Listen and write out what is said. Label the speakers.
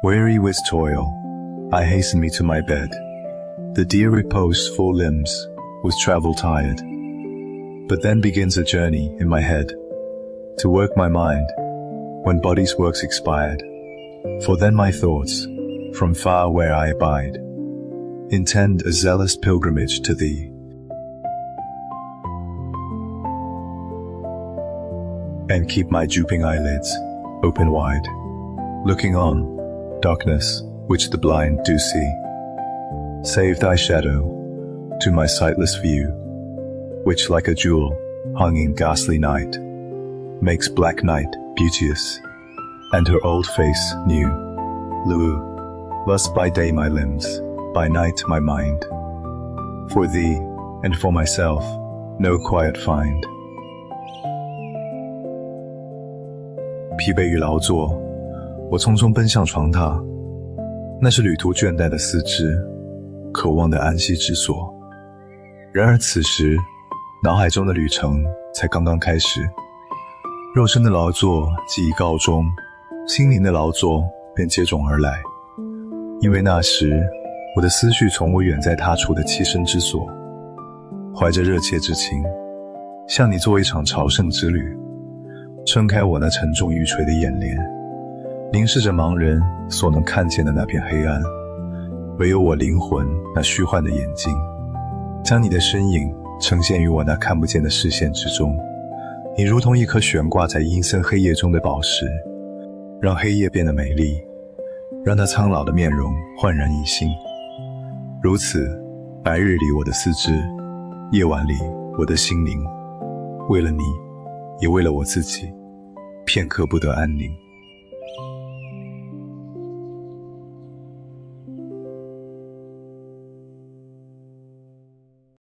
Speaker 1: Weary with toil, I hasten me to my bed. The dear repose full limbs, with travel tired. But then begins a journey in my head, to work my mind, when body's works expired. For then my thoughts, from far where I abide, intend a zealous pilgrimage to thee. And keep my drooping eyelids open wide, looking on darkness which the blind do see. Save thy shadow to my sightless view, which like a jewel hung in ghastly night, makes black night beauteous, and her old face new. Lu, thus by day my limbs, by night my mind. For thee and for myself no quiet find. 疲惫与劳作，我匆匆奔向床榻，那是旅途倦怠的四肢，渴望的安息之所。然而此时，脑海中的旅程才刚刚开始，肉身的劳作既已告终，心灵的劳作便接踵而来。因为那时，我的思绪从我远在他处的栖身之所，怀着热切之情，向你做一场朝圣之旅，撑开我那沉重欲垂的眼帘，凝视着盲人所能看见的那片黑暗，唯有我灵魂那虚幻的眼睛，将你的身影呈现于我那看不见的视线之中。你如同一颗悬挂在阴森黑夜中的宝石，让黑夜变得美丽，让那苍老的面容焕然一新。如此，白日里我的四肢，夜晚里我的心灵，为了你，也为了我自己，片刻不得安宁。